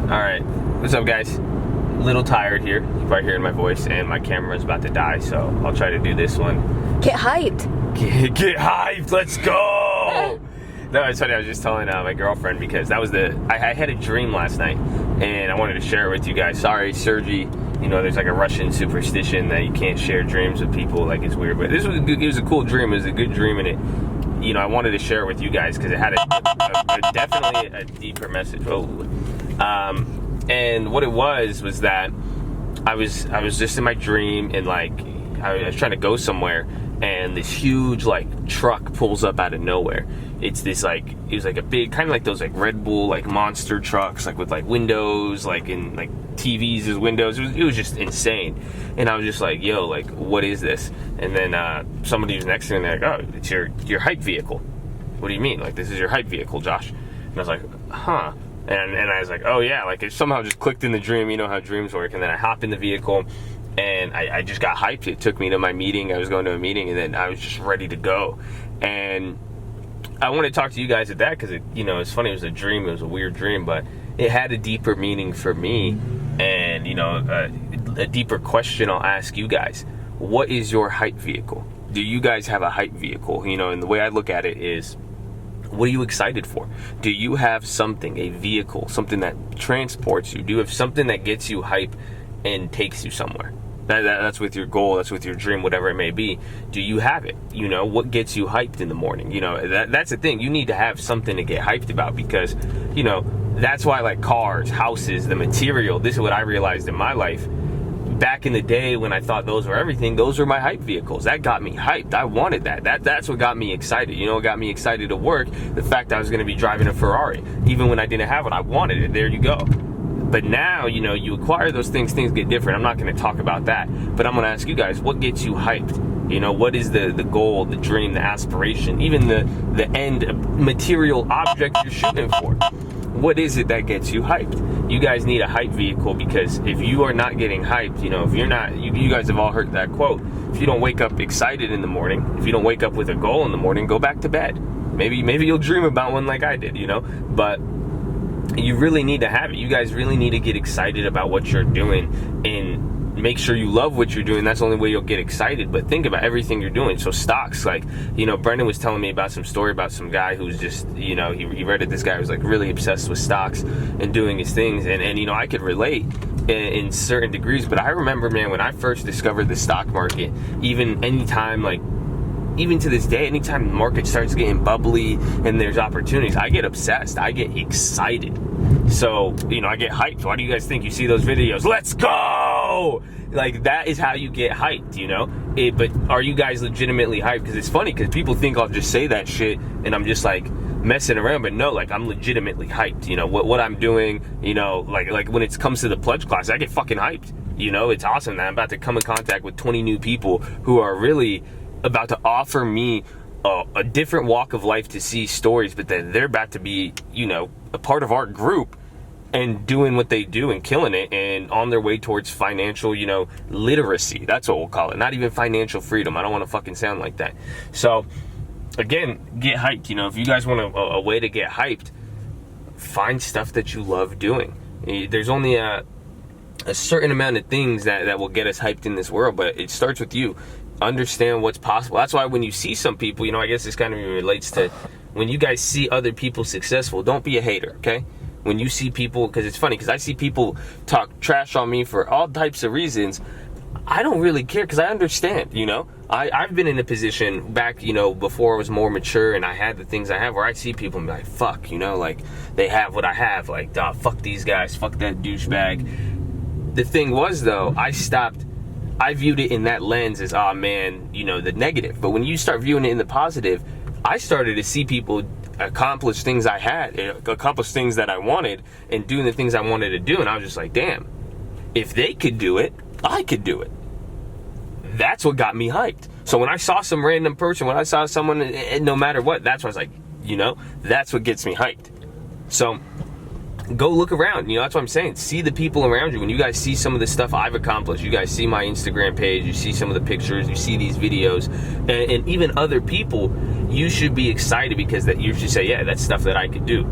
Alright, what's up guys? A little tired here, you probably hearing my voice, and my camera's about to die, so I'll try to do this one. Get hyped. Get hyped, let's go! No, it's funny, I was just telling my girlfriend because that was I had a dream last night, and I wanted to share it with you guys. Sorry, Sergey, you know, there's like a Russian superstition that you can't share dreams with people, like it's weird, but it was a cool dream, it was a good dream, and it, you know, I wanted to share it with you guys because it had definitely a deeper message. And what it was that I was just in my dream, and like I was trying to go somewhere, and this huge like truck pulls up out of nowhere. It's this like, it was like a big kind of like those like Red Bull like monster trucks, like with like windows, like in like TVs as windows. It was just insane. And I was just like, yo, like what is this? And then somebody was next to me and they're like, oh, it's your hype vehicle. What do you mean? Like, this is your hype vehicle, Josh? And I was like, huh. And I was like, oh yeah, like it somehow just clicked in the dream, you know how dreams work. And then I hop in the vehicle and I just got hyped. It took me to my meeting. I was going to a meeting, and then I was just ready to go. And I want to talk to you guys at that because it, you know, it's funny, it was a dream, it was a weird dream, but it had a deeper meaning for me. And you know, a deeper question I'll ask you guys: what is your hype vehicle? Do you guys have a hype vehicle? You know, and the way I look at it is, what are you excited for? Do you have something, a vehicle, something that transports you? Do you have something that gets you hype and takes you somewhere? That's with your goal, that's with your dream, whatever it may be. Do you have it? You know, what gets you hyped in the morning? You know, that's the thing. You need to have something to get hyped about because, you know, that's why like cars, houses, the material, this is what I realized in my life. Back in the day when I thought those were everything, those were my hype vehicles. That got me hyped. I wanted that. That's what got me excited. You know, it got me excited to work. The fact I was going to be driving a Ferrari. Even when I didn't have it, I wanted it. There you go. But now, you know, you acquire those things get different. I'm not going to talk about that. But I'm going to ask you guys, what gets you hyped? You know, what is the goal, the dream, the aspiration, even the end material object you're shooting for? What is it that gets you hyped? You guys need a hype vehicle, because if you are not getting hyped, you know, if you're not, you guys have all heard that quote, if you don't wake up excited in the morning, if you don't wake up with a goal in the morning, go back to bed. Maybe you'll dream about one like I did, you know, but you really need to have it. You guys really need to get excited about what you're doing and make sure you love what you're doing. That's the only way you'll get excited. But think about everything you're doing. So stocks, like, you know, Brendan was telling me about some story about some guy who's just, you know, he read it. This guy was like really obsessed with stocks and doing his things. And you know, I could relate in certain degrees. But I remember, man, when I first discovered the stock market, even anytime, like, even to this day, anytime the market starts getting bubbly and there's opportunities, I get obsessed. I get excited. So, you know, I get hyped. Why do you guys think you see those videos? Let's go! Like, that is how you get hyped, you know? But are you guys legitimately hyped? Because it's funny, because people think I'll just say that shit and I'm just like messing around. But no, like, I'm legitimately hyped. You know, what I'm doing, you know, like when it comes to the pledge class, I get fucking hyped. You know, it's awesome that I'm about to come in contact with 20 new people who are really about to offer me a different walk of life to see stories, but then they're about to be, you know, a part of our group and doing what they do and killing it and on their way towards financial, you know, literacy. That's what we'll call it. Not even financial freedom. I don't want to fucking sound like that. So again, get hyped. You know, if you guys want a way to get hyped, find stuff that you love doing. There's only a certain amount of things that will get us hyped in this world, but it starts with you. Understand what's possible. That's why when you see some people, you know, I guess this kind of relates to when you guys see other people successful, don't be a hater, okay? When you see people, because it's funny, because I see people talk trash on me for all types of reasons. I don't really care, because I understand, you know? I've been in a position back, you know, before I was more mature and I had the things I have, where I see people and be like, fuck, you know, like, they have what I have, like, fuck these guys, fuck that douchebag. The thing was, though, I viewed it in that lens as, oh man, you know, the negative. But when you start viewing it in the positive, I started to see people accomplish things I had, accomplish things that I wanted, and doing the things I wanted to do. And I was just like, damn, if they could do it, I could do it. That's what got me hyped. So when I saw some random person, when I saw someone, no matter what, that's what I was like, you know, that's what gets me hyped. So go look around, you know, that's what I'm saying. See the people around you. When you guys see some of the stuff I've accomplished, you guys see my Instagram page, you see some of the pictures, you see these videos, and even other people, you should be excited, because that you should say, yeah, that's stuff that I could do.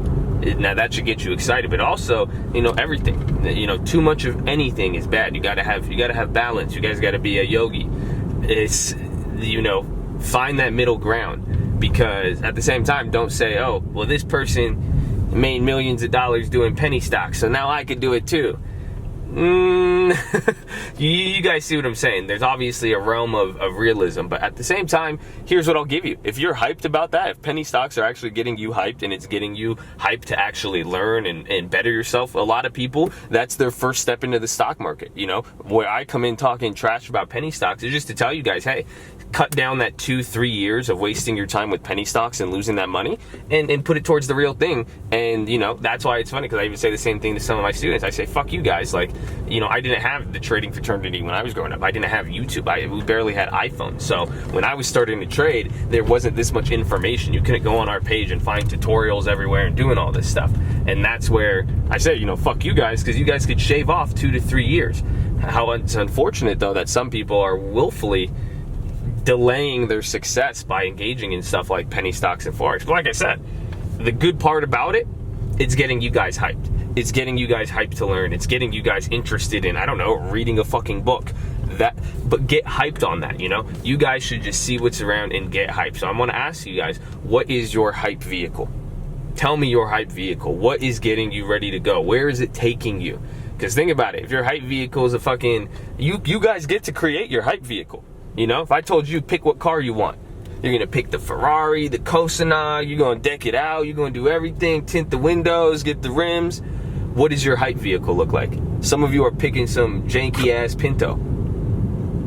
Now that should get you excited, but also, everything. Too much of anything is bad. You gotta have balance. You guys gotta be a yogi. It's, find that middle ground, because at the same time, don't say, oh, well, this person made millions of dollars doing penny stocks, so now I could do it too. You guys see what I'm saying? There's obviously a realm of realism, but at the same time, here's what I'll give you. If you're hyped about that, if penny stocks are actually getting you hyped, and it's getting you hyped to actually learn and better yourself, a lot of people, that's their first step into the stock market. Where I come in talking trash about penny stocks is just to tell you guys, hey, cut down that 2-3 years of wasting your time with penny stocks and losing that money, and put it towards the real thing. And that's why it's funny, because I even say the same thing to some of my students. I say, fuck you guys. Like, I didn't have the trading fraternity when I was growing up. I didn't have YouTube. We barely had iPhones. So when I was starting to trade, there wasn't this much information. You couldn't go on our page and find tutorials everywhere and doing all this stuff. And that's where I say, fuck you guys, because you guys could shave off 2 to 3 years. How it's unfortunate, though, that some people are willfully delaying their success by engaging in stuff like penny stocks and forex. But like I said, the good part about it, it's getting you guys hyped. It's getting you guys hyped to learn. It's getting you guys interested in, I don't know, reading a fucking book. But get hyped on that, You guys should just see what's around and get hyped. So I'm gonna ask you guys, what is your hype vehicle? Tell me your hype vehicle. What is getting you ready to go? Where is it taking you? Because think about it, if your hype vehicle is a fucking, you guys get to create your hype vehicle. If I told you pick what car you want, you're gonna pick the Ferrari, the Cosina, you're gonna deck it out, you're gonna do everything, tint the windows, get the rims. What does your hype vehicle look like? Some of you are picking some janky ass Pinto.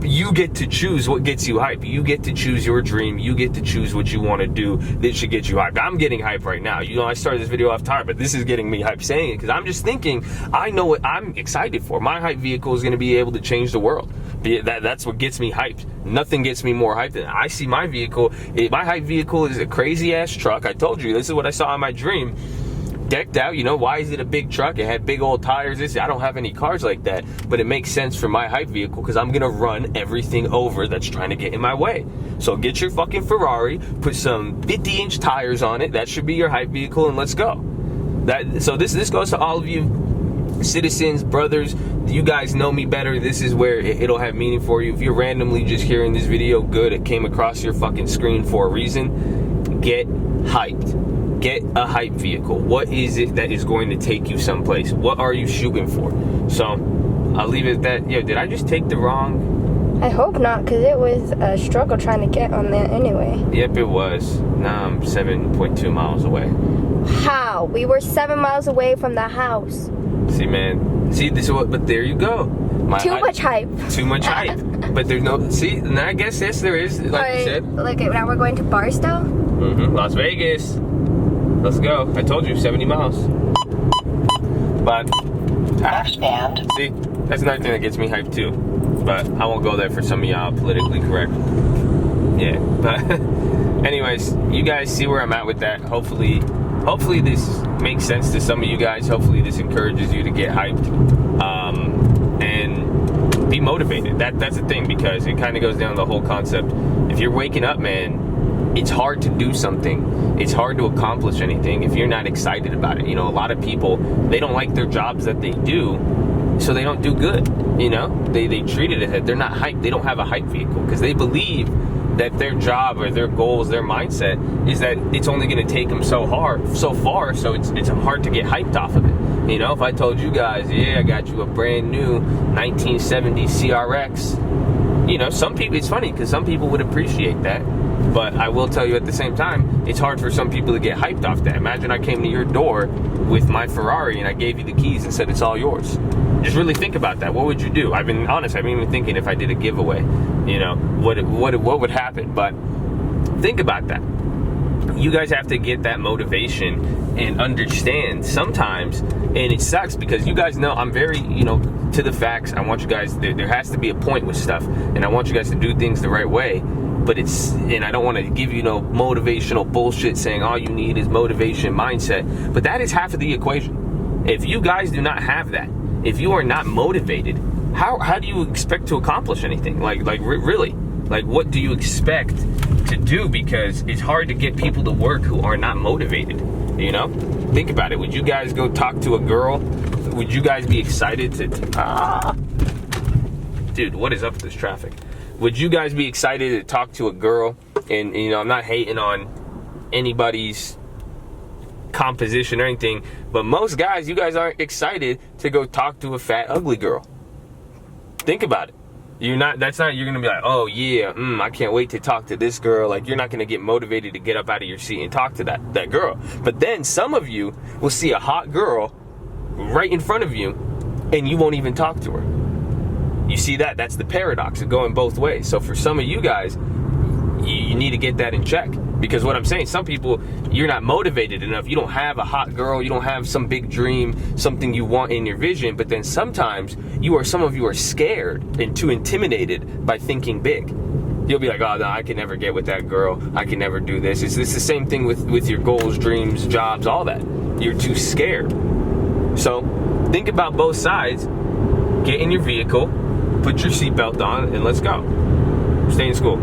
You get to choose what gets you hype. You get to choose your dream. You get to choose what you want to do that should get you hyped. I'm getting hyped right now. I started this video off tired, but this is getting me hyped saying it, because I'm just thinking, I know what I'm excited for. My hype vehicle is going to be able to change the world. That's what gets me hyped. Nothing gets me more hyped than that. I see my vehicle. My hype vehicle is a crazy ass truck. I told you, this is what I saw in my dream. Decked out, why is it a big truck? It had big old tires. I don't have any cars like that, but it makes sense for my hype vehicle, because I'm gonna run everything over that's trying to get in my way. So get your fucking Ferrari, put some 50-inch tires on it. That should be your hype vehicle, and let's go. So this goes to all of you citizens, brothers. You guys know me better. This is where it'll have meaning for you. If you're randomly just hearing this video, good, it came across your fucking screen for a reason. Get hyped. Get a hype vehicle. What is it that is going to take you someplace? What are you shooting for? So I'll leave it at that. Yo, did I just take the wrong? I hope not, because it was a struggle trying to get on that anyway. Yep, it was. Now I'm 7.2 miles away. How? We were 7 miles away from the house. See, man. See, this is what, but there you go. Too much hype. Too much hype. But there's no, see, and I guess, yes, there is, like you said. Look, now we're going to Barstow? Las Vegas. Let's go. I told you, 70 miles. But, see, that's another thing that gets me hyped too. But I won't go there for some of y'all politically correct. Yeah, but anyways, you guys see where I'm at with that. Hopefully this makes sense to some of you guys. Hopefully this encourages you to get hyped and be motivated. That's the thing, because it kind of goes down the whole concept. If you're waking up, man, it's hard to do something. It's hard to accomplish anything if you're not excited about it. A lot of people, they don't like their jobs that they do, so they don't do good. They treat it as that they're not hyped. They don't have a hype vehicle, because they believe that their job or their goals, their mindset is that it's only going to take them so far, so it's hard to get hyped off of it. If I told you guys, yeah, I got you a brand new 1970 CRX, some people, it's funny, because some people would appreciate that. But I will tell you at the same time, it's hard for some people to get hyped off that. Imagine I came to your door with my Ferrari and I gave you the keys and said it's all yours. Just really think about that. What would you do? I've been honest, I've been even thinking if I did a giveaway, what would happen? But think about that. You guys have to get that motivation and understand sometimes, and it sucks because you guys know I'm very, to the facts. I want you guys, there has to be a point with stuff, and I want you guys to do things the right way. But and I don't want to give you no motivational bullshit saying all you need is motivation mindset, but that is half of the equation. If you guys do not have that, if you are not motivated, how do you expect to accomplish anything? Like really? Like, what do you expect to do? Because it's hard to get people to work who are not motivated. You know, think about it. Would you guys go talk to a girl? Would you guys be excited to dude, what is up with this traffic? Would you guys be excited to talk to a girl? And you know, I'm not hating on anybody's composition or anything, but most guys, you guys aren't excited to go talk to a fat, ugly girl. Think about it. You're gonna be like, oh yeah, I can't wait to talk to this girl. Like, you're not gonna get motivated to get up out of your seat and talk to that girl. But then some of you will see a hot girl right in front of you and you won't even talk to her. You see that? That's the paradox of going both ways. So for some of you guys, you need to get that in check. Because what I'm saying, some people, you're not motivated enough. You don't have a hot girl. You don't have some big dream, something you want in your vision. But then sometimes some of you are scared and too intimidated by thinking big. You'll be like, oh, no, I can never get with that girl. I can never do this. It's the same thing with your goals, dreams, jobs, all that. You're too scared. So think about both sides. Get in your vehicle, put your seatbelt on, and let's go. Stay in school.